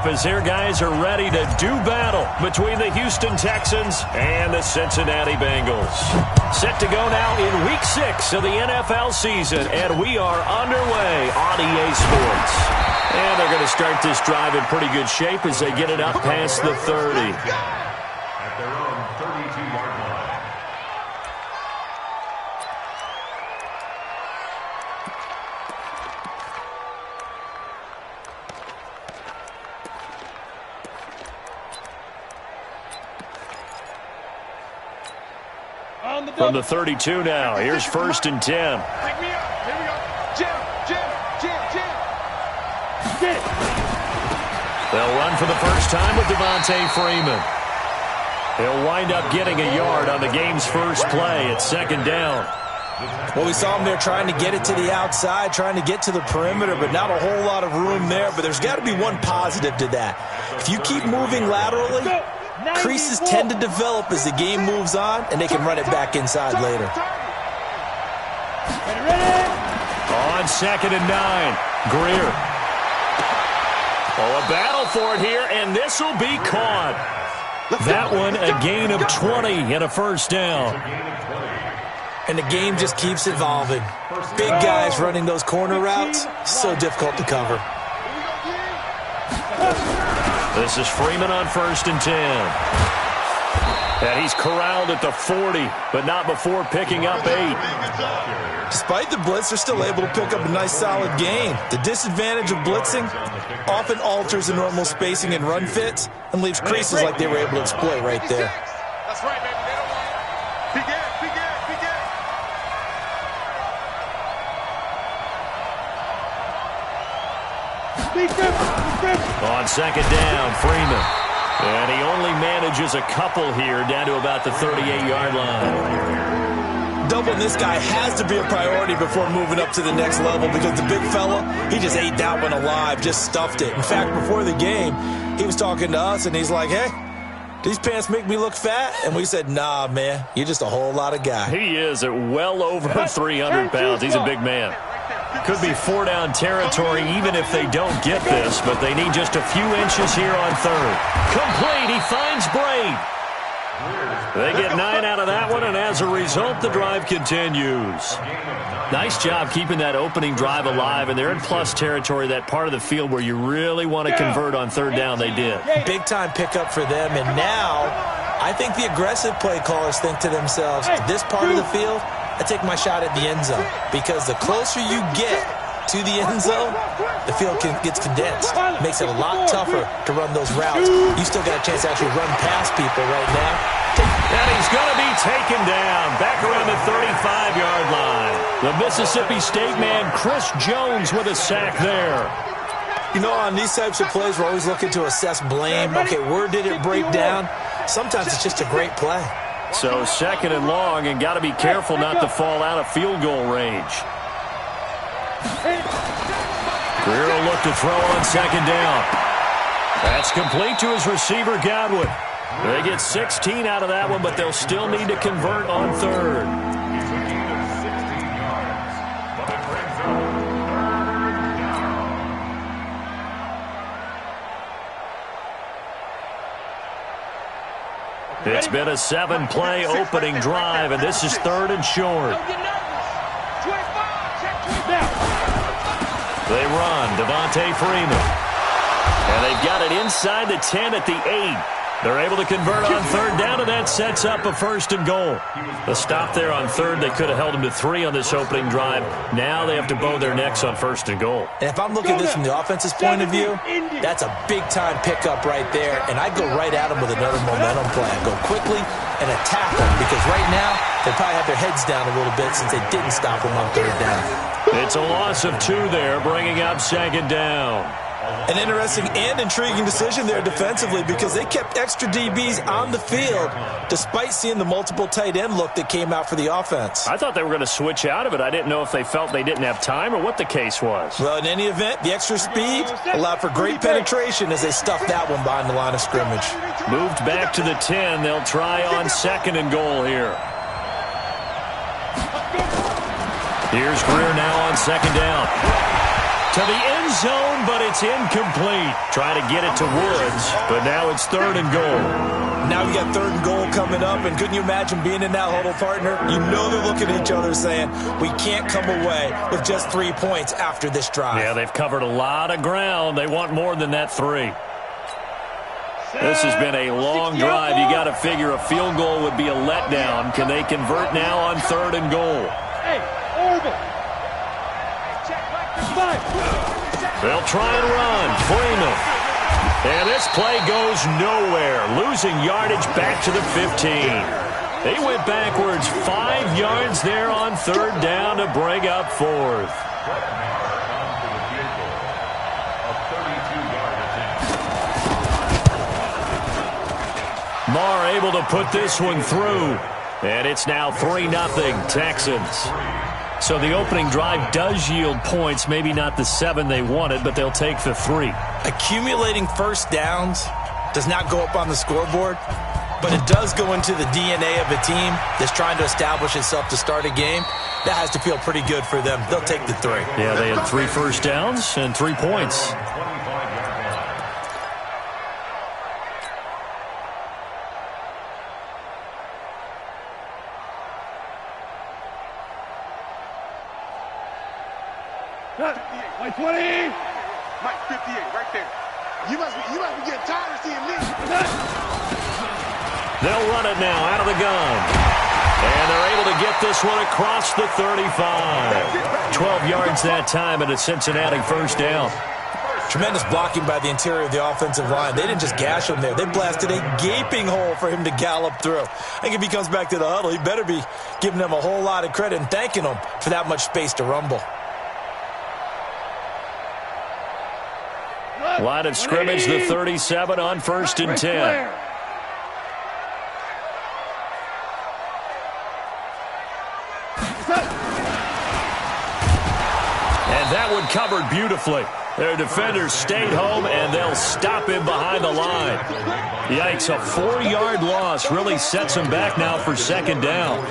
As their guys are ready to do battle between the Houston Texans and the Cincinnati Bengals. Set to go now in Week 6 of the NFL season, and we are underway on EA Sports. And they're going to start this drive in pretty good shape as they get it up past the 30. At their own 32-yard line. From the 32 now, here's 1st and 10. Pick me up. Here we go. Jim. They'll run for the first time with Devontae Freeman. He'll wind up getting a yard on the game's first play at 2nd down. Well, we saw him there trying to get it to the outside, trying to get to the perimeter, but not a whole lot of room there. But there's got to be one positive to that. If you keep moving laterally, creases tend to develop as the game moves on, and they can run it back inside later. On 2nd and 9, Greer. Oh, a battle for it here, and this will be caught. That one, a gain of 20 and a 1st down. And the game just keeps evolving. Big guys running those corner routes, so difficult to cover. This is Freeman on 1st and 10. And he's corralled at the 40, but not before picking up 8. Despite the blitz, they're still able to pick up a nice solid gain. The disadvantage of blitzing often alters the normal spacing and run fits and leaves creases like they were able to exploit right there. That's right, baby. They don't want it. Begin. On 2nd down, Freeman. And he only manages a couple here down to about the 38-yard line. Doubling this guy has to be a priority before moving up to the next level because the big fella, he just ate that one alive, just stuffed it. In fact, before the game, he was talking to us, and he's like, hey, these pants make me look fat? And we said, nah, man, you're just a whole lot of guy. He is at well over 300 pounds. He's a big man. Could be 4-down territory even if they don't get this, but they need just a few inches here on 3rd. Complete. He finds Braid. They get 9 out of that one, and as a result, the drive continues. Nice job keeping that opening drive alive, and they're in plus territory, that part of the field where you really want to convert on 3rd down. They did. Big-time pickup for them, and now I think the aggressive play callers think to themselves, this part of the field, I take my shot at the end zone, because the closer you get to the end zone, the field gets condensed. Makes it a lot tougher to run those routes. You still got a chance to actually run past people right now. And he's going to be taken down back around the 35-yard line. The Mississippi State man, Chris Jones, with a sack there. You know, on these types of plays, we're always looking to assess blame. Okay, where did it break down? Sometimes it's just a great play. So 2nd and long, and got to be careful not to fall out of field goal range. Greer will look to throw on 2nd down. That's complete to his receiver, Godwin. They get 16 out of that one, but they'll still need to convert on 3rd. It's been a 7-play opening drive, and this is 3rd and short. They run, Devontae Freeman. And they've got it inside the 10 at the 8. They're able to convert on 3rd down, and that sets up a 1st and goal. The stop there on 3rd, they could have held them to 3 on this opening drive. Now they have to bow their necks on 1st and goal. And if I'm looking at this from the offense's point of view, that's a big-time pickup right there. And I'd go right at them with another momentum play. I'd go quickly and attack them, because right now they probably have their heads down a little bit since they didn't stop them on 3rd down. It's a loss of 2 there, bringing up 2nd down. An interesting and intriguing decision there defensively, because they kept extra DBs on the field despite seeing the multiple tight end look that came out for the offense. I thought they were going to switch out of it. I didn't know if they felt they didn't have time or what the case was. Well, in any event, the extra speed allowed for great penetration as they stuffed that one behind the line of scrimmage. Moved back to the 10. They'll try on 2nd and goal here. Here's Greer now on 2nd down. To the end zone, but it's incomplete. Trying to get it to Woods, but now it's 3rd and goal. Now we got 3rd and goal coming up, and couldn't you imagine being in that huddle, partner? You know they're looking at each other saying, we can't come away with just 3 points after this drive. Yeah, they've covered a lot of ground. They want more than that 3. This has been a long drive. You got to figure a field goal would be a letdown. Can they convert now on 3rd and goal? Hey, Orville. They'll try and run. Freeman. And this play goes nowhere. Losing yardage back to the 15. They went backwards 5 yards there on 3rd down to bring up 4th. Marr able to put this one through. And it's now 3-0 Texans. So the opening drive does yield points, maybe not the 7 they wanted, but they'll take the 3. Accumulating first downs does not go up on the scoreboard, but it does go into the DNA of a team that's trying to establish itself to start a game. That has to feel pretty good for them. They'll take the 3. Yeah, they had 3 first downs and 3 points. Mike 20. Mike 58, right there. You must be getting tired of seeing me. They'll run it now out of the gun. And they're able to get this one across the 35. 12 yards that time and a Cincinnati first down. Tremendous blocking by the interior of the offensive line. They didn't just gash him there. They blasted a gaping hole for him to gallop through. I think if he comes back to the huddle, he better be giving them a whole lot of credit and thanking them for that much space to rumble. Line of scrimmage, the 37 on 1st and 10. And that one covered beautifully. Their defenders stayed home, and they'll stop him behind the line. Yikes, a 4-yard loss really sets him back now for 2nd down.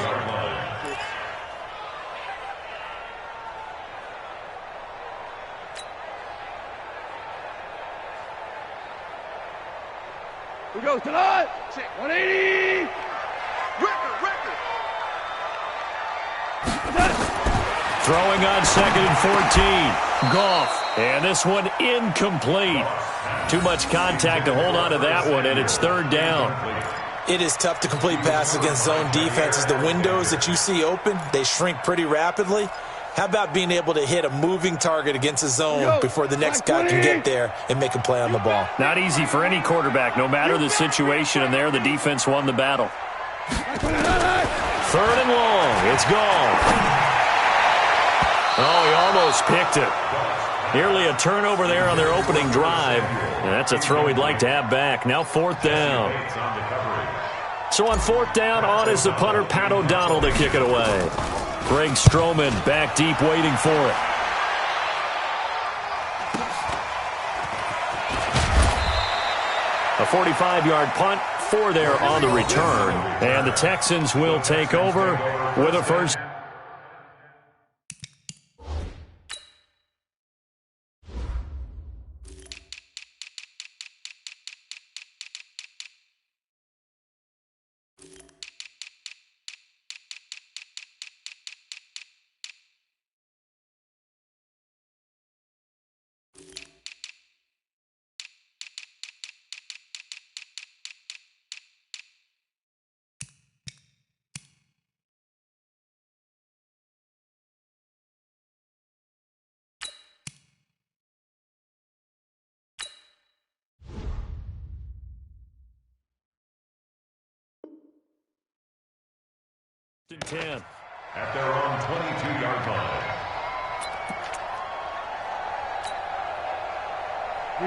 We go tonight. 180. Record. Throwing on 2nd and 14. Goff. And this one incomplete. Too much contact to hold on to that one, and it's 3rd down. It is tough to complete passes against zone defenses. The windows that you see open, they shrink pretty rapidly. How about being able to hit a moving target against a zone before the next guy can get there and make a play on the ball? Not easy for any quarterback, no matter the situation, and there the defense won the battle. 3rd and long. It's gone. Oh, he almost picked it. Nearly a turnover there on their opening drive. And that's a throw he'd like to have back. Now 4th down. So on 4th down, on is the punter, Pat O'Donnell, to kick it away. Greg Stroman back deep waiting for it. A 45-yard punt, 4 there on the return. And the Texans will take over with a first. And 10. At their own 22-yard line.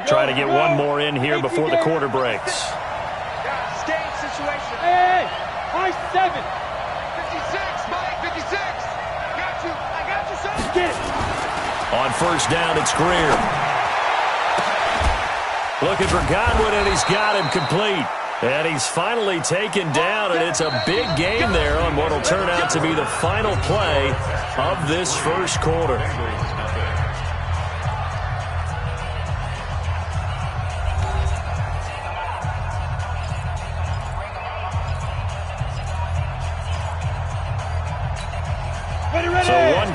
Try to get one more in here before the quarter breaks. Game situation. Hey, high 7. 56, Mike, 56. I got you, son. Get it. On first down, it's Greer. Looking for Godwin, and he's got him complete. And he's finally taken down, and it's a big game there on what will turn out to be the final play of this first quarter.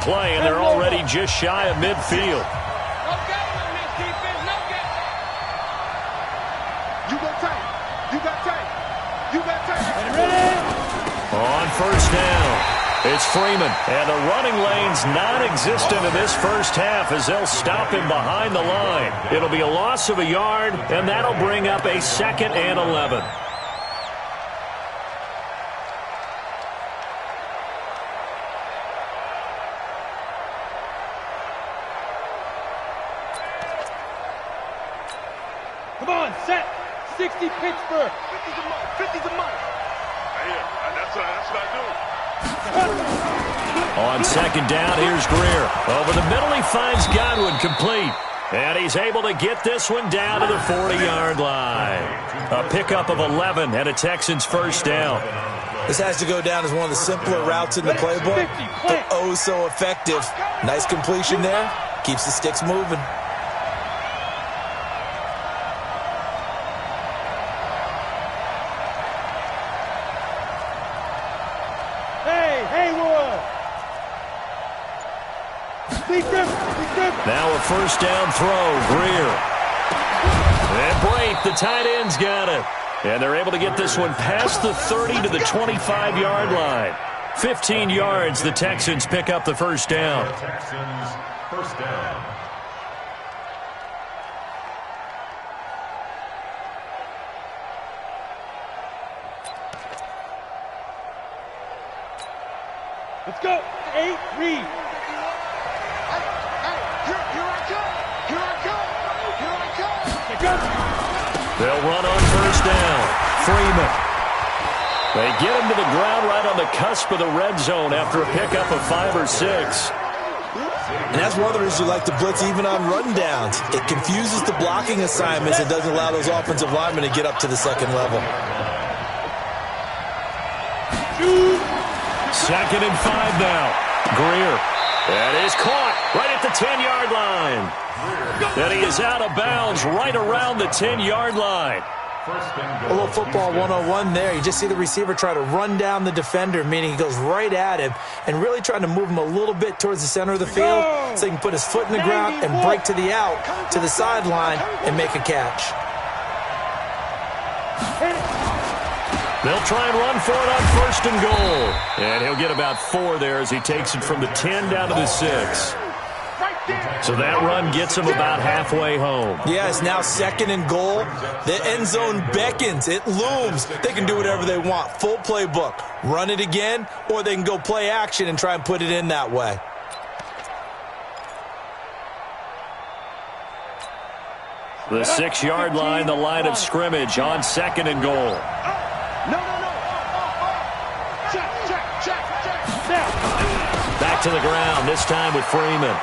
play, and they're already just shy of midfield. No game on this defense. No game. You got tight. You got tight. You got tight. Ready? On first down, it's Freeman. And the running lane's non-existent in this first half as they'll stop him behind the line. It'll be a loss of a yard, and that'll bring up a 2nd and 11. Come on, set. 60 Pittsburgh. 50's a month. 50's a month. That's what I do. On second down, here's Greer. Over the middle, he finds Godwin complete. And he's able to get this one down to the 40-yard line. A pickup of 11 and a Texans first down. This has to go down as one of the simpler routes in the playbook, but oh so effective. Nice completion there. Keeps the sticks moving. Now a first down throw, Greer. And Brate, the tight end's got it. And they're able to get this one past the 30 to the 25-yard line. 15 yards, the Texans pick up the first down. Texans, first down. Let's go. 8, read. They'll run on first down. Freeman. They get him to the ground right on the cusp of the red zone after a pickup of 5 or 6. And that's one of the reasons you like to blitz even on rundowns. It confuses the blocking assignments and doesn't allow those offensive linemen to get up to the second level. 2nd and 5 now. Greer. That is caught right at the 10-yard line. And he is out of bounds right around the 10-yard line. A little football 101 there. You just see the receiver try to run down the defender, meaning he goes right at him and really trying to move him a little bit towards the center of the field so he can put his foot in the ground and break to the out, to the sideline, and make a catch. They'll try and run for it on first and goal. And he'll get about 4 there as he takes it from the 10 down to the 6. So that run gets him about halfway home. Yeah, it's now 2nd and goal. The end zone beckons. It looms. They can do whatever they want. Full playbook. Run it again, or they can go play action and try and put it in that way. The 6-yard line, the line of scrimmage on 2nd and goal. Back to the ground, this time with Freeman.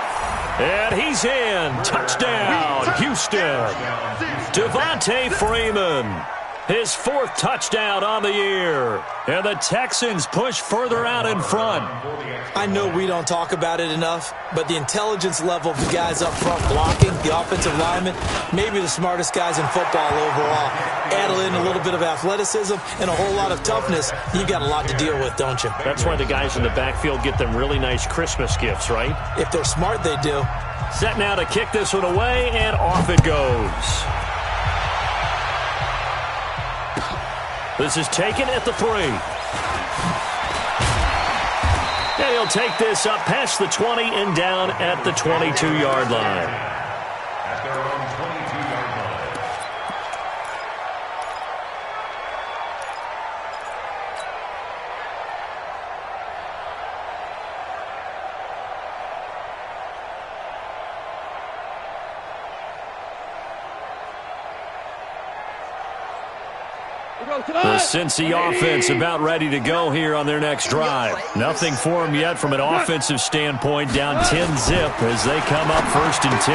And he's in. Touchdown, Houston. Devontae Freeman. His 4th touchdown on the year. And the Texans push further out in front. I know we don't talk about it enough, but the intelligence level of the guys up front blocking, the offensive linemen, maybe the smartest guys in football overall. Add in a little bit of athleticism and a whole lot of toughness, you got a lot to deal with, don't you? That's why the guys in the backfield get them really nice Christmas gifts, right? If they're smart, they do. Set now to kick this one away, and off it goes. This is taken at the 3. And he'll take this up past the 20 and down at the 22-yard line. At their own 22-yard line. The Cincy offense about ready to go here on their next drive. Nothing for them yet from an offensive standpoint, down 10-zip as they come up 1st and 10.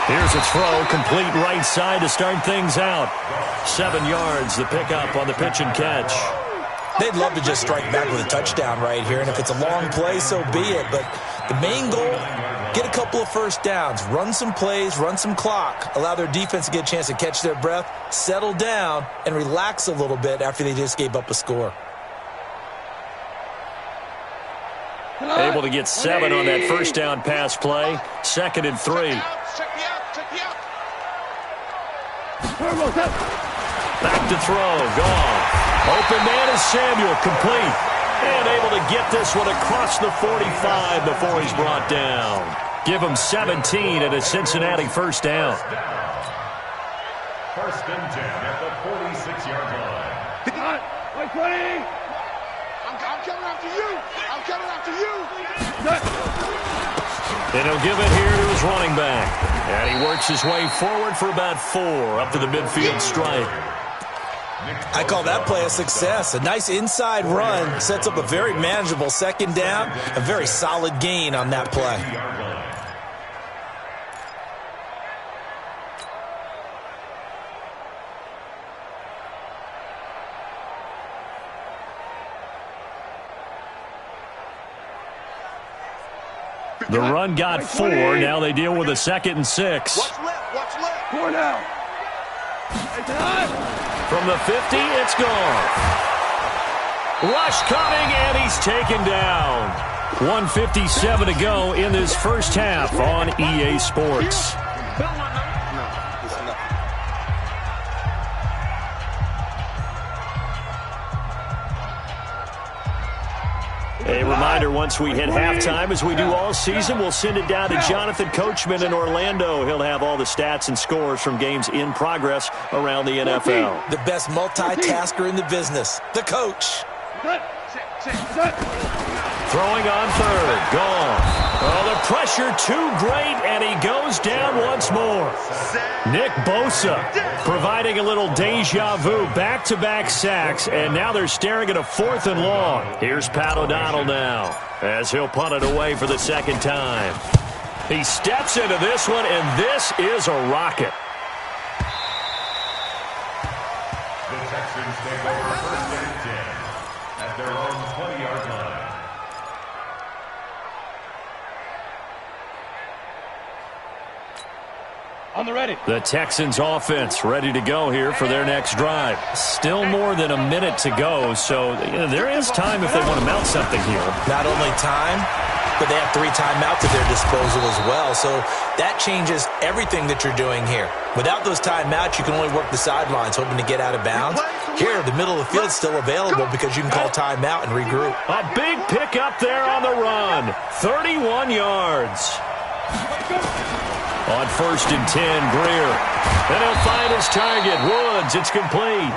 Here's a throw, complete right side to start things out. 7 yards, the pickup on the pitch and catch. They'd love to just strike back with a touchdown right here, and if it's a long play, so be it. But the main goal, get a couple of first downs, run some plays, run some clock, allow their defense to get a chance to catch their breath, settle down, and relax a little bit after they just gave up a score. Able to get 7 on that first down pass play. 2nd and 3. Back to throw. Gone. Open man is Samuel. Complete. And able to get this one across the 45 before he's brought down. Give him 17 at a Cincinnati first down. 1st and 10 at the 46-yard line. I'm coming after you. I'm coming after you. And he'll give it here to his running back. And he works his way forward for about 4 up to the midfield stripe. I call that play a success. A nice inside run sets up a very manageable 2nd down. A very solid gain on that play. The run got 4. Now they deal with a 2nd and 6. Watch left. Watch left. 4 now. From the 50, it's gone. Rush coming, and he's taken down. 1:57 to go in this first half on EA Sports. A reminder, once we hit halftime, as we do all season, we'll send it down to Jonathan Coachman in Orlando. He'll have all the stats and scores from games in progress around the NFL. The best multitasker in the business, the coach. Throwing on 3rd. Gone. Oh, the pressure too great, and he goes down once more. Nick Bosa providing a little deja vu. Back-to-back sacks, and now they're staring at a 4th and long. Here's Pat O'Donnell now as he'll punt it away for the 2nd time. He steps into this one, and this is a rocket. The Texans take over 1st and 10 at their own 20-yard line. On the ready. The Texans offense ready to go here for their next drive. Still more than a minute to go, so there is time if they want to mount something here. Not only time, but they have 3 timeouts at their disposal as well, so that changes everything that you're doing here. Without those timeouts, you can only work the sidelines, hoping to get out of bounds. Here, the middle of the field's still available because you can call timeout and regroup. A big pickup there on the run. 31 yards. On 1st and 10, Greer. And he'll find his target. Woods, it's complete.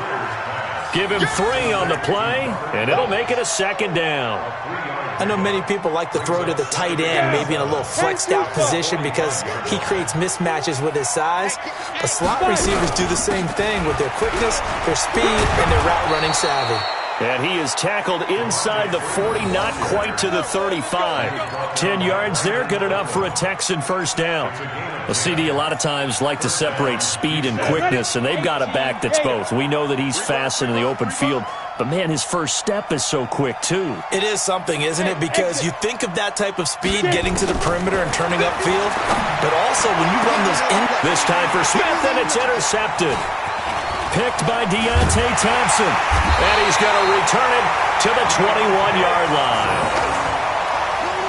Give him 3 on the play, and it'll make it a 2nd down. I know many people like to throw to the tight end, maybe in a little flexed out position because he creates mismatches with his size. But slot receivers do the same thing with their quickness, their speed, and their route running savvy. And he is tackled inside the 40, not quite to the 35. 10 yards there, good enough for a Texan first down. Well, CD, a lot of times like to separate speed and quickness, and they've got a back that's both. We know that he's fast in the open field, but, man, his first step is so quick, too. It is something, isn't it? Because you think of that type of speed getting to the perimeter and turning upfield, but also when you run those in... This time for Smith, and it's intercepted. Picked by Deontay Thompson. And he's going to return it to the 21-yard line.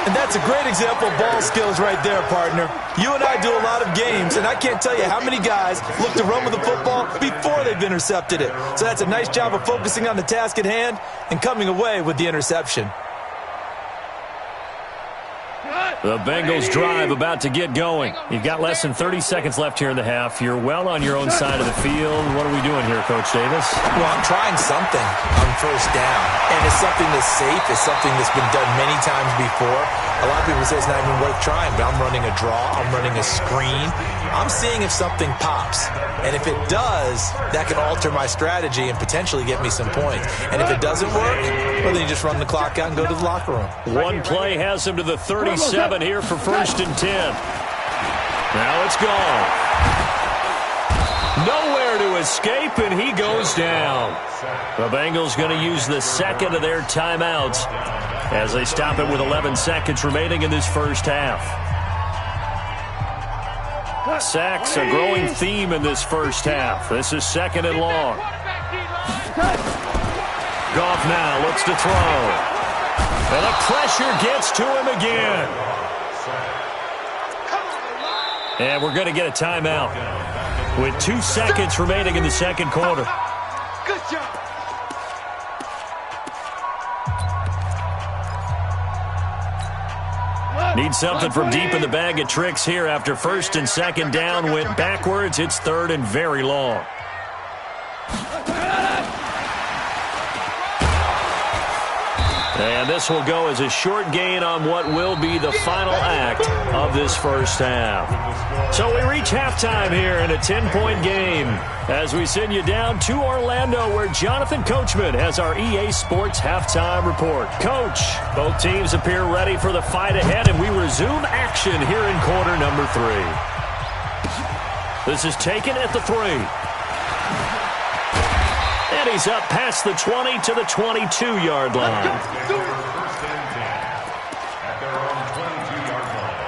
And that's a great example of ball skills right there, partner. You and I do a lot of games, and I can't tell you how many guys look to run with the football before they've intercepted it. So that's a nice job of focusing on the task at hand and coming away with the interception. The Bengals drive about to get going. You've got less than 30 seconds left here in the half. You're well on your own side of the field. What are we doing here, Coach Davis? Well, I'm trying something on first down. And it's something that's safe. It's something that's been done many times before. A lot of people say it's not even worth trying, but I'm running a draw. I'm running a screen. I'm seeing if something pops. And if it does, that can alter my strategy and potentially get me some points. And if it doesn't work, well, then you just run the clock out and go to the locker room. One play has him to the 37 here for 1st and 10. Now it's gone. Nowhere to escape, and he goes down. The Bengals going to use the 2nd of their timeouts as they stop it with 11 seconds remaining in this first half. Sacks, a growing theme in this first half. This is 2nd and long. Goff now looks to throw. And the pressure gets to him again. And we're going to get a timeout with 2 seconds remaining in the second quarter. Good job. Need something from deep in the bag of tricks here after first and second down went backwards. It's third and very long. And this will go as a short gain on what will be the final act of this first half. So we reach halftime here in a 10-point game as we send you down to Orlando where Jonathan Coachman has our EA Sports halftime report. Coach, both teams appear ready for the fight ahead, and we resume action here in quarter number 3. This is taken at the 3. And he's up past the 20 to the 22-yard line. First and 10 at their own 22-yard line.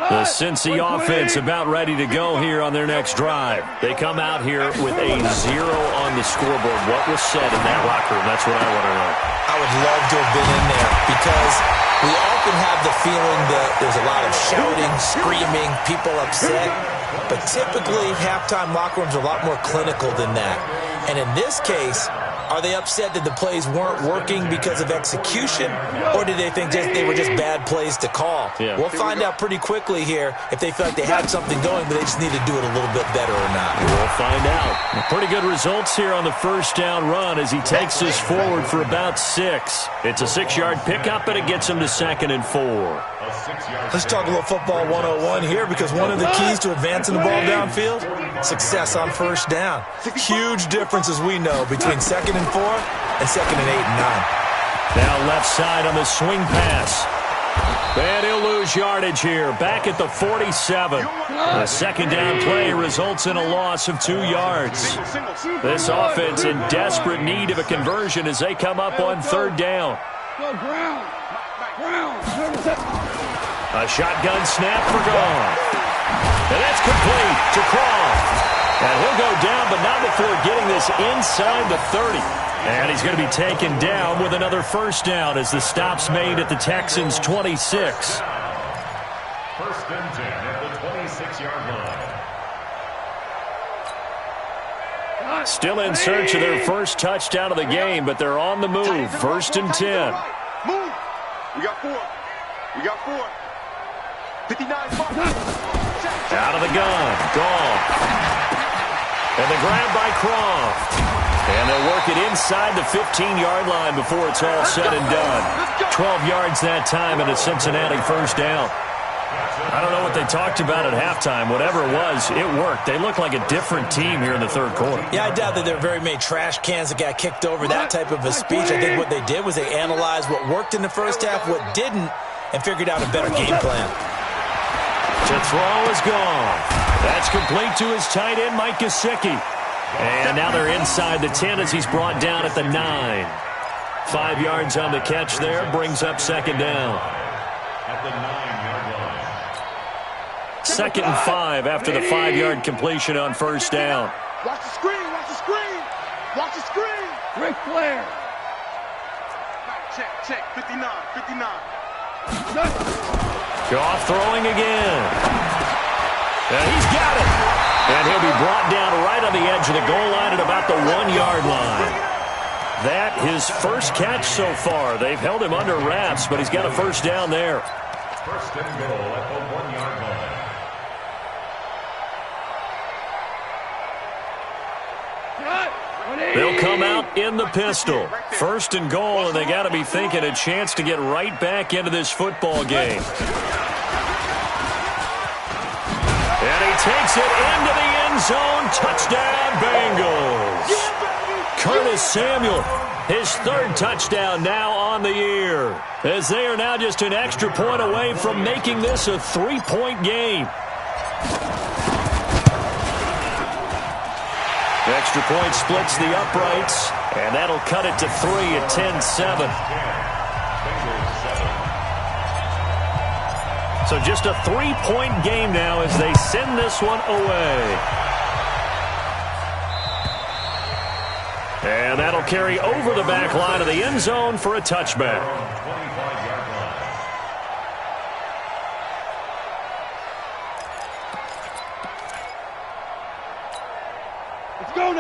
The Cincy offense about ready to go here on their next drive. They come out here with a 0 on the scoreboard. What was said in that locker room? That's what I want to know. I would love to have been in there because we often have the feeling that there's a lot of shouting, screaming, people upset. But typically, halftime locker rooms are a lot more clinical than that. And in this case, are they upset that the plays weren't working because of execution, or did they think they were just bad plays to call? Yeah. We'll find out pretty quickly here if they feel like they had something going, but they just need to do it a little bit better or not. We'll find out. Pretty good results here on the first down run as he takes this forward for about 6. It's a 6-yard pickup, and it gets him to 2nd and 4. Let's talk a little football 101 here because one of the keys to advancing the ball downfield, success on first down. Huge difference, as we know, between 2nd and 4 and 2nd and 8 and 9. Now left side on the swing pass. And he'll lose yardage here. Back at the 47. The second down play results in a loss of 2 yards. This offense in desperate need of a conversion as they come up on 3rd down. A shotgun snap for Goff. And that's complete to Croft. And he'll go down, but not before getting this inside the 30. And he's going to be taken down with another first down as the stop's made at the Texans' 26. First and 10 at the 26-yard line. Still in search of their first touchdown of the game, but they're on the move. First and 10. Move. We got 4. We got 4. 59. Out of the gun. Goff. And the grab by Croft. And they'll work it inside the 15-yard line before it's all said and done. 12 yards that time and a Cincinnati first down. I don't know what they talked about at halftime. Whatever it was, it worked. They look like a different team here in the 3rd quarter. Yeah, I doubt that there are very many trash cans that got kicked over, that type of a speech. I think what they did was they analyzed what worked in the first half, what didn't, and figured out a better game plan. To throw is gone. That's complete to his tight end, Mike Gesicki. And now they're inside the 10 as he's brought down at the 9. 5 yards on the catch there, brings up 2nd down. At the 9-yard line. 2nd and 5 after the 5-yard completion on first down. Watch the screen. Watch the screen. Watch the screen. Ric Flair. Check. 59. Goff throwing again. And he's got it. And he'll be brought down right on the edge of the goal line at about the 1-yard line. That his first catch so far. They've held him under wraps, but he's got a first down there. First and goal at the 1-yard line. They'll come out in the pistol. First and goal, and they got to be thinking a chance to get right back into this football game. And he takes it into the end zone. Touchdown, Bengals. Curtis Samuel, his 3rd touchdown now on the year, as they are now just an extra point away from making this a 3-point game. Extra point splits the uprights, and that'll cut it to 3 at 10-7. So just a 3-point game now as they send this one away. And that'll carry over the back line of the end zone for a touchback.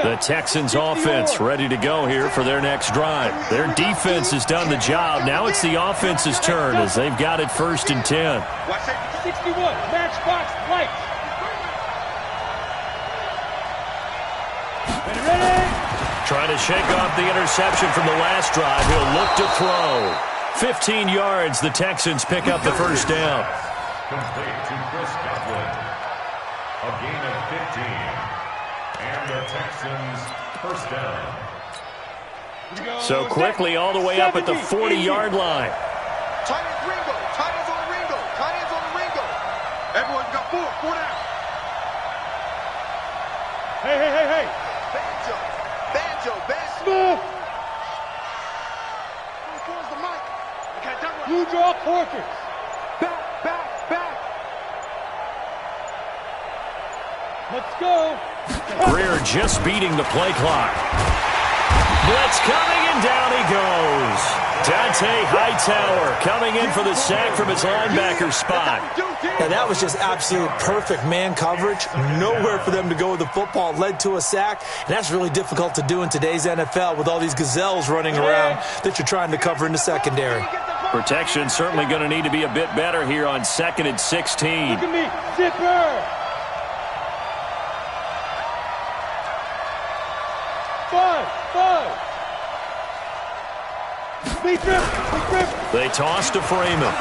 The Texans offense ready to go here for their next drive. Their defense has done the job. Now it's the offense's turn as they've got it 1st and 10. 61, matchbox, lights. Ready? Trying to shake off the interception from the last drive. He'll look to throw. 15 yards. The Texans pick up the 1st down. Complete to Chris Godwin. A gain of 15. And the Texans 1st down. So quickly all the way up at the 40-yard line. Tight ends Ringo. Tight ends on Ringo. Tight ends on Ringo. Everyone got 4 down. Hey. Banjo. Smith. Where's the mic? Blue draw portraits. Back. Let's go. Greer just beating the play clock. Blitz coming, and down he goes. Dante Hightower coming in for the sack from his linebacker spot. Now, that was just absolute perfect man coverage. Nowhere for them to go with the football. Led to a sack, and that's really difficult to do in today's NFL with all these gazelles running around that you're trying to cover in the secondary. Protection certainly going to need to be a bit better here on 2nd and 16. Look at me. Zipper. 5. Big grip. They toss to Freeman.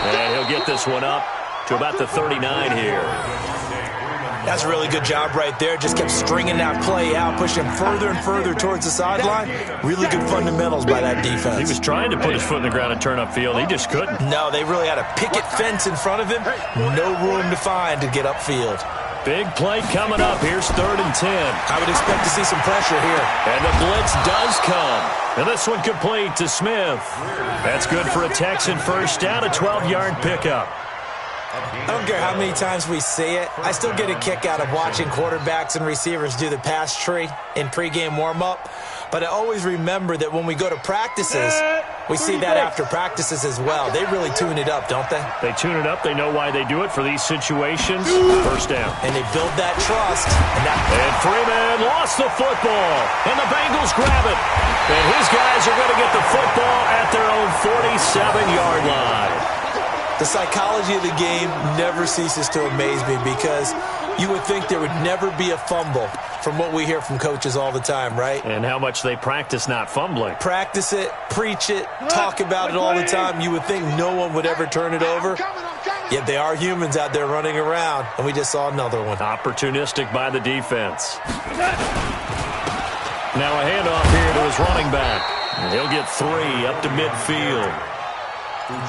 And he'll get this one up to about the 39 here. That's a really good job right there. Just kept stringing that play out, pushing him further and further towards the sideline. Really good fundamentals by that defense. He was trying to put his foot in the ground and turn upfield. He just couldn't. No, they really had a picket fence in front of him. No room to find to get upfield. Big play coming up. Here's 3rd and 10. I would expect to see some pressure here. And the blitz does come. And this one complete to Smith. That's good for a Texan 1st down, a 12-yard pickup. I don't care how many times we see it. I still get a kick out of watching quarterbacks and receivers do the pass tree in pregame warm-up. But I always remember that when we go to practices, we see that after practices as well. They really tune it up, don't they? They tune it up. They know why they do it for these situations. 1st down. And they build that trust. And Freeman lost the football. And the Bengals grab it. And his guys are going to get the football at their own 47-yard line. The psychology of the game never ceases to amaze me because you would think there would never be a fumble from what we hear from coaches all the time, right? And how much they practice not fumbling. Practice it, preach it, talk about it all the time. You would think no one would ever turn it over. Yet they are humans out there running around, and we just saw another one. Opportunistic by the defense. Now a handoff here to his running back. And he'll get 3 up to midfield.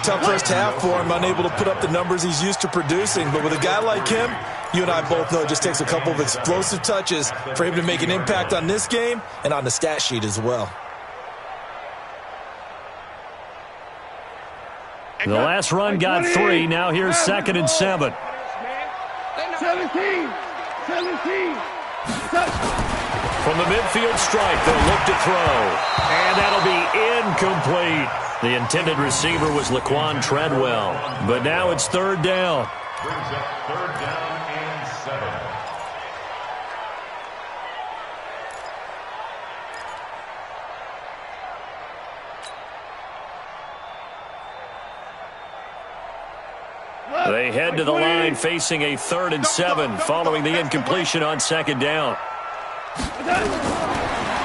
Tough 1st half for him, unable to put up the numbers he's used to producing. But with a guy like him, you and I both know it just takes a couple of explosive touches for him to make an impact on this game and on the stat sheet as well. The last run got 3. Now here's 2nd and 7. 17. From the midfield stripe, they'll look to throw. And that'll be incomplete. The intended receiver was Laquan Treadwell. But now it's 3rd down. Brings up 3rd down and 7. They head to the line facing a 3rd and 7 following the incompletion on 2nd down.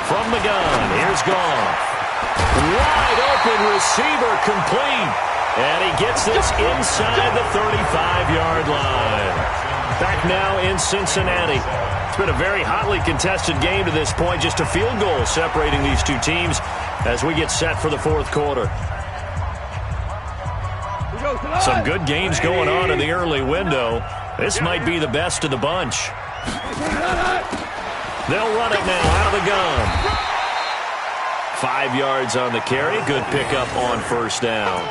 From the gun, here's Goff. Wide open receiver complete. And he gets this inside the 35-yard line. Back now in Cincinnati. It's been a very hotly contested game to this point. Just a field goal separating these two teams as we get set for the 4th quarter. Some good games going on in the early window. This might be the best of the bunch. They'll run it now out of the gun. 5 yards on the carry. Good pickup on 1st down.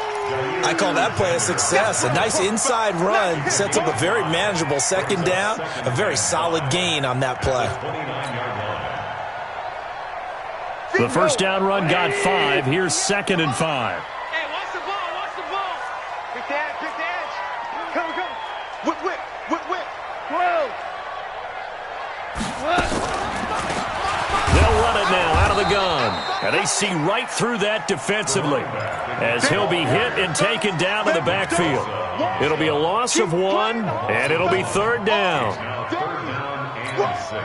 I call that play a success. A nice inside run sets up a very manageable second down, a very solid gain on that play. The first down run got 5. Here's 2nd and 5. Hey, watch the ball, watch the ball. Pick the edge. Come. Whip. Whoa. They'll run it now out of the gun. And they see right through that defensively as he'll be hit and taken down to the backfield. It'll be a loss of 1, and it'll be 3rd down. Now 3rd down and 6.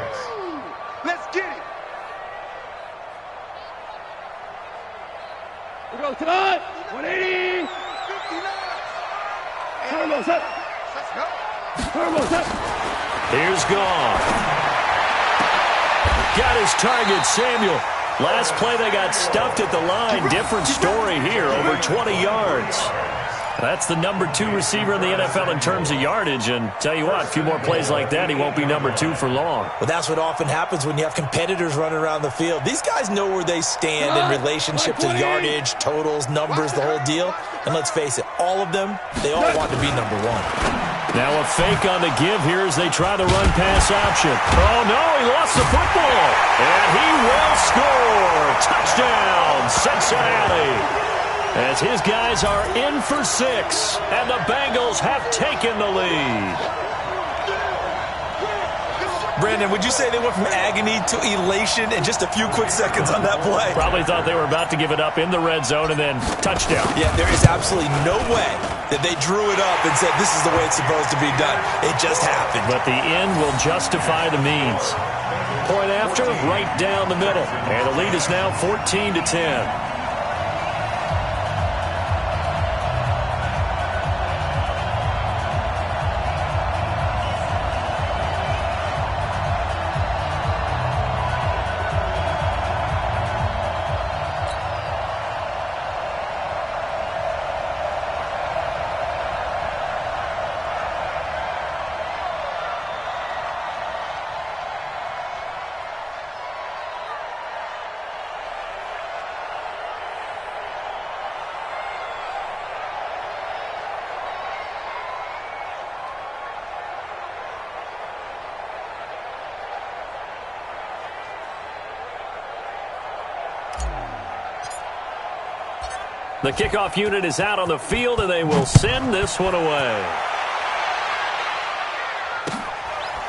Let's get it. We go tonight. 180. Turbo's up. Let's go. Turbo's up. Here's Gone. Got his target, Samuel. Last play, they got stuffed at the line. Different story here, over 20 yards. That's the number 2 receiver in the NFL in terms of yardage. And tell you what, a few more plays like that, he won't be number 2 for long. But that's what often happens when you have competitors running around the field. These guys know where they stand in relationship to yardage, totals, numbers, the whole deal. And let's face it, all of them, they all want to be number 1. Now a fake on the give here as they try the run-pass option. Oh, no, he lost the football. And he will score. Touchdown, Cincinnati. As his guys are in for 6, and the Bengals have taken the lead. Brandon, would you say they went from agony to elation in just a few quick seconds on that play? Probably thought they were about to give it up in the red zone and then touchdown. Yeah, there is absolutely no way that they drew it up and said this is the way it's supposed to be done. It just happened. But the end will justify the means. Point after, right down the middle. And the lead is now 14-10. The kickoff unit is out on the field, and they will send this one away.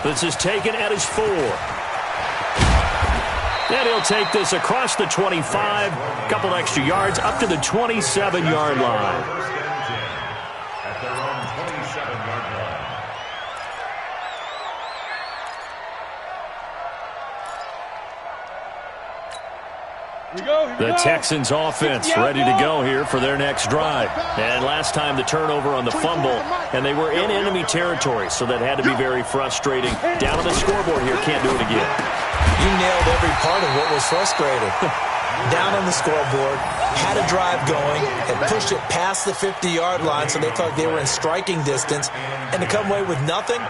This is taken at his 4. And he'll take this across the 25, a couple extra yards, up to the 27-yard line. First and 10 at their own 27-yard line. The Texans offense ready to go here for their next drive. And last time the turnover on the fumble, and they were in enemy territory, so that had to be very frustrating. Down on the scoreboard here, can't do it again. You nailed every part of what was frustrating. Down on the scoreboard, had a drive going, and pushed it past the 50-yard line, so they thought they were in striking distance, and to come away with nothing,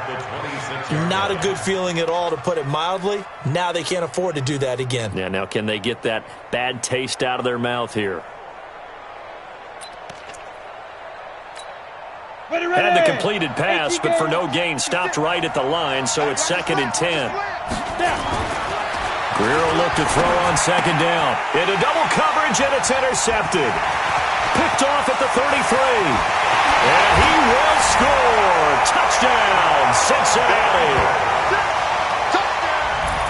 not a good feeling at all, to put it mildly. Now they can't afford to do that again. Yeah, now can they get that bad taste out of their mouth here? Had the completed pass, but for no gain, stopped right at the line, so it's 2nd and 10. Guerrero looked to throw on 2nd down. Into double coverage, and it's intercepted. Picked off at the 33. And he will score. Touchdown, Cincinnati.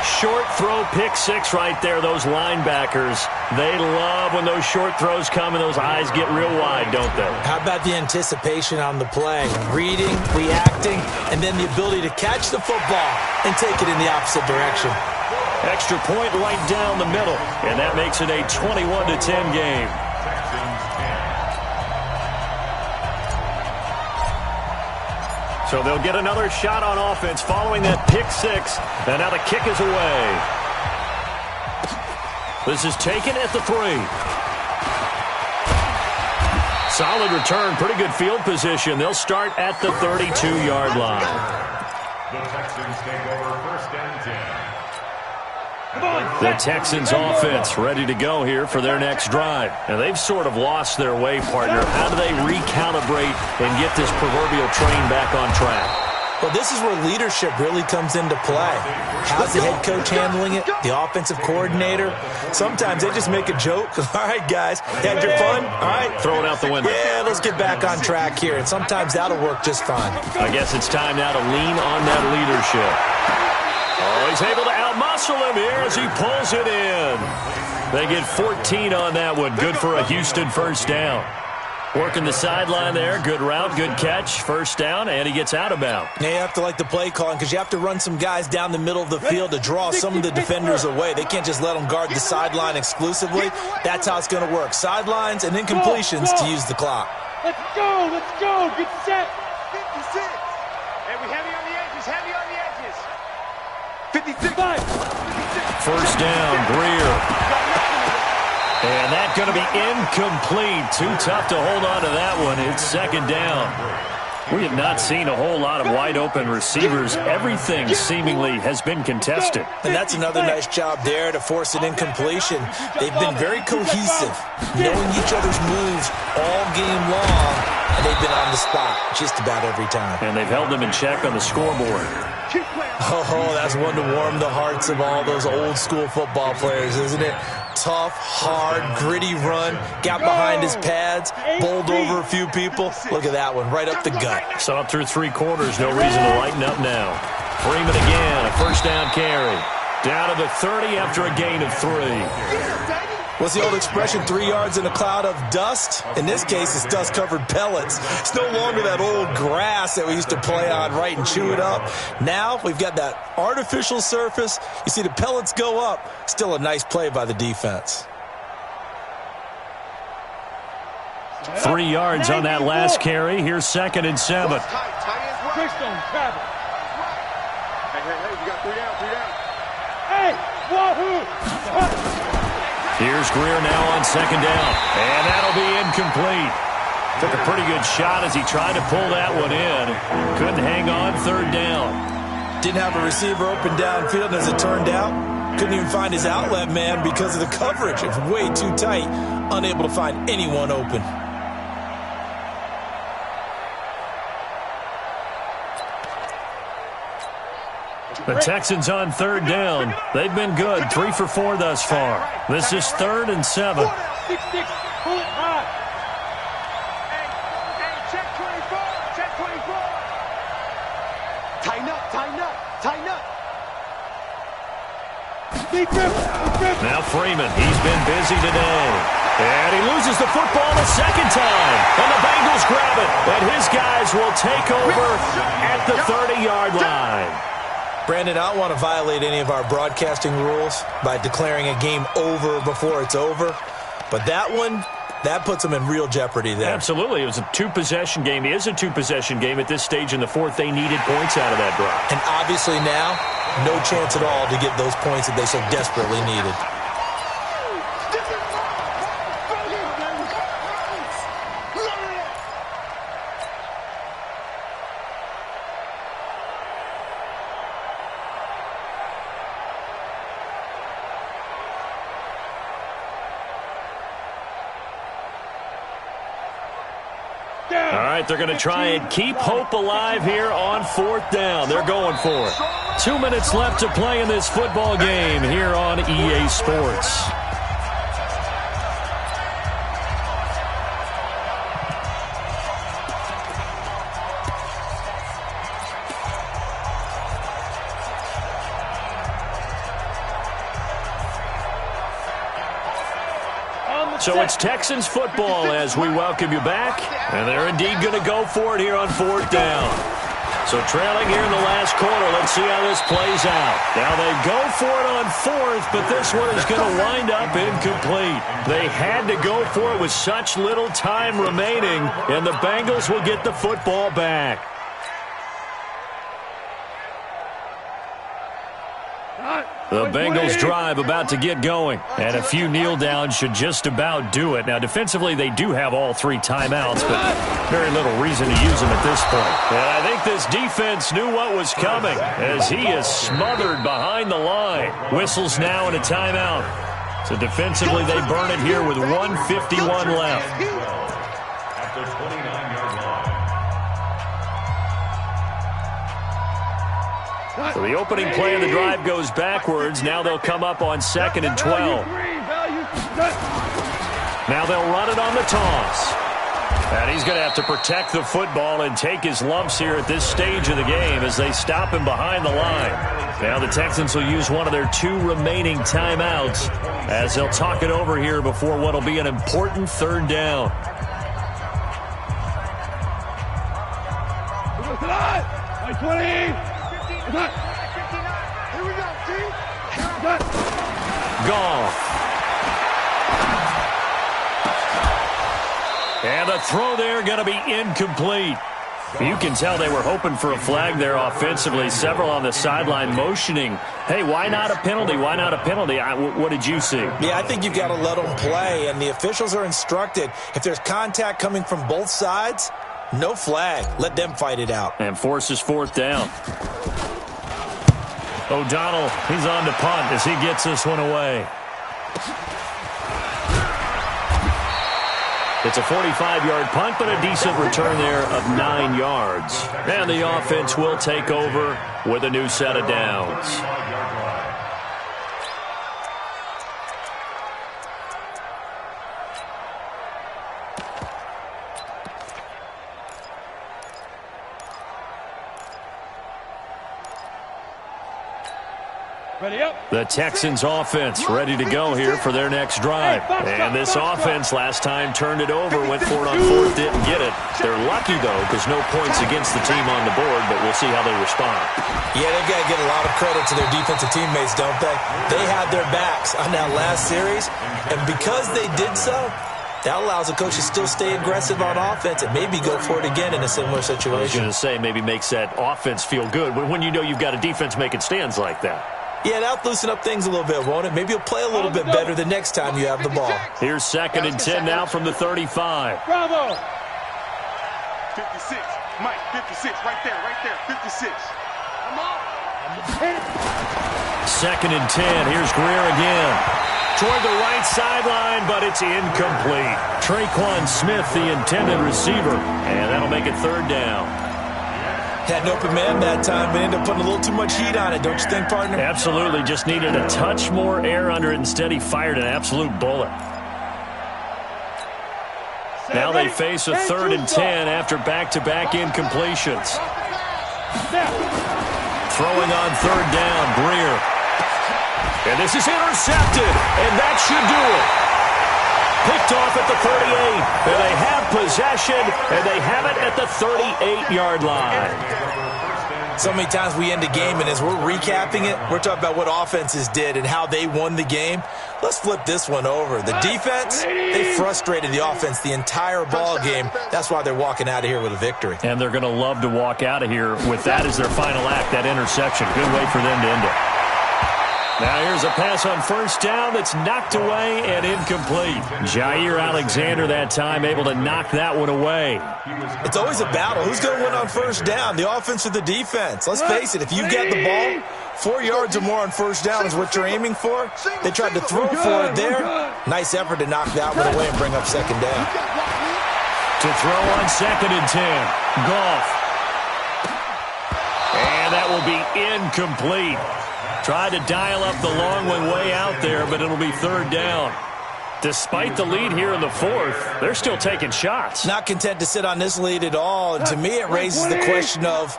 Short throw, pick 6 right there. Those linebackers, they love when those short throws come and those eyes get real wide, don't they? How about the anticipation on the play? Reading, reacting, and then the ability to catch the football and take it in the opposite direction. Extra point right down the middle, and that makes it a 21-10 game. So they'll get another shot on offense following that pick 6, and now the kick is away. This is taken at the 3. Solid return, pretty good field position. They'll start at the 32-yard line. The Texans take over 1st and 10. The Texans offense ready to go here for their next drive. And they've sort of lost their way, partner. How do they recalibrate and get this proverbial train back on track? Well, this is where leadership really comes into play. How's the head coach handling it? The offensive coordinator? Sometimes they just make a joke. All right, guys, had your fun? All right. Throw it out the window. Yeah, let's get back on track here. And sometimes that'll work just fine. I guess it's time now to lean on that leadership. Oh, he's able to outmuscle him here as he pulls it in. They get 14 on that one. Good for a Houston first down. Working the sideline there. Good route, good catch. First down, and he gets out of bounds. Yeah, you have to like the play calling because you have to run some guys down the middle of the field to draw some of the defenders away. They can't just let them guard the sideline exclusively. That's how it's going to work. Sidelines and incompletions to use the clock. Let's go, let's go. Get set. 56. And we heavy on the edges, heavy on the edges. 56. First down, Greer. And that's going to be incomplete. Too tough to hold on to that one. It's second down. We have not seen a whole lot of wide-open receivers. Everything seemingly has been contested. And that's another nice job there to force an incompletion. They've been very cohesive, knowing each other's moves all game long, and they've been on the spot just about every time. And they've held them in check on the scoreboard. Oh, that's one to warm the hearts of all those old-school football players, isn't it? Tough, hard, gritty run, got behind his pads, bowled over a few people. Look at that one, right up the gut. Saw it through three quarters, no reason to lighten up now. Freeman again, a first down carry. Down to the 30 after a gain of 3. What's the old expression, 3 yards in a cloud of dust? In this case, it's dust-covered pellets. It's no longer that old grass that we used to play on, right, and chew it up. Now we've got that artificial surface. You see the pellets go up. Still a nice play by the defense. 3 yards on that last carry. Here's 2nd and 7. Hey, you got 3 down, 3 down. Hey, wahoo! Here's Greer now on 2nd down. And that'll be incomplete. Took a pretty good shot as he tried to pull that one in. Couldn't hang on 3rd down. Didn't have a receiver open downfield, as it turned out. Couldn't even find his outlet man because of the coverage. It's way too tight. Unable to find anyone open. The Texans on 3rd down. They've been good, 3 for 4 thus far. This is 3rd and 7. 6-6, pull it high. Hey, check 24, check 24. Tighten up, tighten up, tighten up. Now Freeman, he's been busy today. And he loses the football the second time. And the Bengals grab it. And his guys will take over at the 30-yard line. Brandon, I don't want to violate any of our broadcasting rules by declaring a game over before it's over. But that one, that puts them in real jeopardy there. Absolutely. It was a two-possession game. It is a two-possession game at this stage in the fourth. They needed points out of that drive. And obviously now, no chance at all to get those points that they so desperately needed. All right, they're going to try and keep hope alive here on 4th down. They're going for it. 2 minutes left to play in this football game here on EA Sports. So it's Texans football as we welcome you back. And they're indeed going to go for it here on 4th down. So trailing here in the last quarter. Let's see how this plays out. Now they go for it on 4th, but this one is going to wind up incomplete. They had to go for it with such little time remaining, and the Bengals will get the football back. The The Bengals drive about to get going, and a few kneel downs should just about do it. Now, defensively, they do have all 3 timeouts, but very little reason to use them at this point. And I think this defense knew what was coming as he is smothered behind the line. Whistles now and a timeout. So defensively, they burn it here with 1:51 left. At the 29-yard line. So the opening play of the drive goes backwards. Now they'll come up on 2nd and 12. Now they'll run it on the toss. And he's going to have to protect the football and take his lumps here at this stage of the game as they stop him behind the line. Now the Texans will use one of their 2 remaining timeouts as they'll talk it over here before what will be an important 3rd down. Gone. And the throw there going to be incomplete. You can tell they were hoping for a flag there offensively. Several on the sideline motioning, hey, why not a penalty? Why not a penalty? What did you see? Yeah, I think you've got to let them play, and the officials are instructed. If there's contact coming from both sides, no flag. Let them fight it out. And forces 4th down. O'Donnell, he's on to punt as he gets this one away. It's a 45-yard punt, but a decent return there of 9 yards. And the offense will take over with a new set of downs. Ready up. The Texans offense ready to go here for their next drive. And this offense last time turned it over, went for it on 4th, didn't get it. They're lucky, though, because no points against the team on the board, but we'll see how they respond. Yeah, they've got to give a lot of credit to their defensive teammates, don't they? They had their backs on that last series, and because they did so, that allows the coach to still stay aggressive on offense and maybe go for it again in a similar situation. I was going to say maybe makes that offense feel good when you know you've got a defense making stands like that. Yeah, that'll loosen up things a little bit, won't it? Maybe you'll play a little bit better the next time you have the ball. Here's 2nd and 10 now from the 35. Bravo. 56. Mike, 56. Right there, 56. Come on. 2nd and 10. Here's Greer again. Toward the right sideline, but it's incomplete. Traquan Smith, the intended receiver, and that'll make it 3rd down. Had an open man that time, but ended up putting a little too much heat on it, don't you think, partner? Absolutely. Just needed a touch more air under it. Instead, he fired an absolute bullet. Now they face a 3rd and 10 after back-to-back incompletions. Throwing on 3rd down, Greer. And this is intercepted, and that should do it. Picked off at the 38, and they have possession, and they have it at the 38-yard line. So many times we end a game, and as we're recapping it, we're talking about what offenses did and how they won the game. Let's flip this one over. The defense, they frustrated the offense the entire ball game. That's why they're walking out of here with a victory. And they're going to love to walk out of here with that as their final act, that interception. Good way for them to end it. Now here's a pass on 1st down that's knocked away and incomplete. Jair Alexander that time able to knock that one away. It's always a battle. Who's going to win on 1st down, the offense or the defense? Let's face it, if you get the ball, 4 yards or more on 1st down is what you're aiming for. They tried to throw for it there. Nice effort to knock that one away and bring up 2nd down. To throw on 2nd and 10. Goff. And that will be incomplete. Tried to dial up the long one way out there, but it'll be 3rd down. Despite the lead here in the 4th, they're still taking shots. Not content to sit on this lead at all. And to me, it raises the question of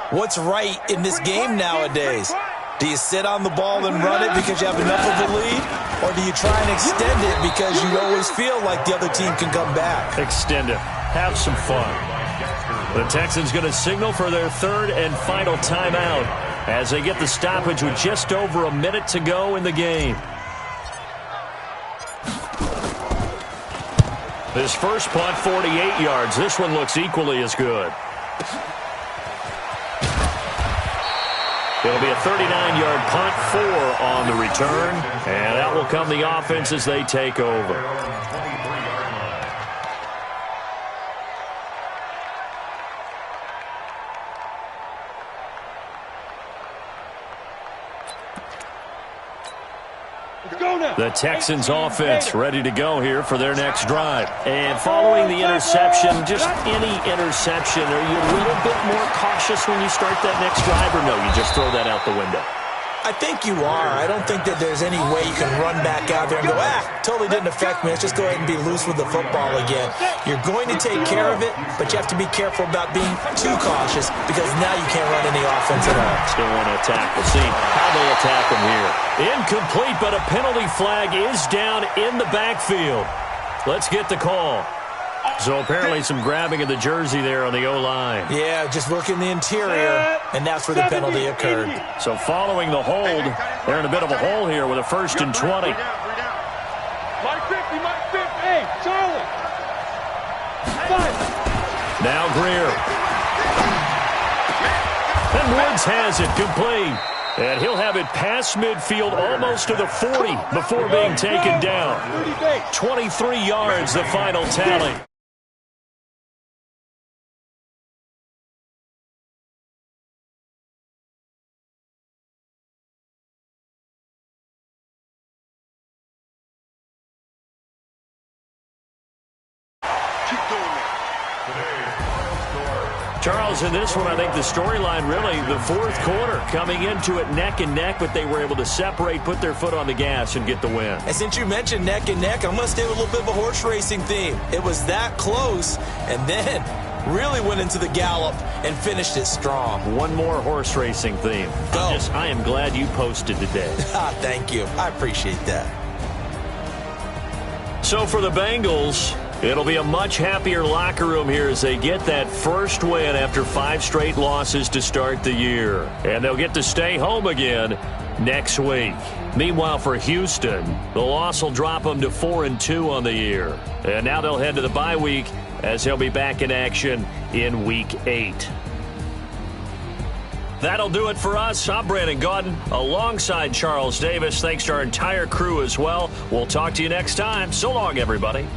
what's right in this game nowadays. Do you sit on the ball and run it because you have enough of a lead? Or do you try and extend it because you always feel like the other team can come back? Extend it. Have some fun. The Texans going to signal for their 3rd and final timeout as they get the stoppage with just over a minute to go in the game. This first punt, 48 yards. This one looks equally as good. It'll be a 39-yard punt, 4 on the return, and that will come the offense as they take over. The Texans offense ready to go here for their next drive. And following the interception, just any interception, are you a little bit more cautious when you start that next drive, or no, you just throw that out the window? I think you are. I don't think that there's any way you can run back out there and go, totally didn't affect me. Let's just go ahead and be loose with the football again. You're going to take care of it, but you have to be careful about being too cautious because now you can't run any offense at all. Still want to attack. We'll see how they attack them here. Incomplete, but a penalty flag is down in the backfield. Let's get the call. So apparently some grabbing of the jersey there on the O-line. Yeah, just working the interior, and that's where the penalty occurred. So following the hold, they're in a bit of a hole here with a 1st and 20. Mike 50, Mike 50. Hey, Charlie. 5. Now Greer. And Woods has it complete. And he'll have it past midfield almost to the 40 before being taken down. 23 yards, the final tally. Charles, in this one, I think the storyline really, the fourth quarter, coming into it neck and neck, but they were able to separate, put their foot on the gas, and get the win. And since you mentioned neck and neck, I'm going to stay with a little bit of a horse racing theme. It was that close, and then really went into the gallop and finished it strong. One more horse racing theme. Go. I am glad you posted today. Thank you. I appreciate that. So for the Bengals, it'll be a much happier locker room here as they get that first win after 5 straight losses to start the year. And they'll get to stay home again next week. Meanwhile, for Houston, the loss will drop them to 4-2 on the year. And now they'll head to the bye week as they'll be back in action in Week 8. That'll do it for us. I'm Brandon Gaudin alongside Charles Davis. Thanks to our entire crew as well. We'll talk to you next time. So long, everybody.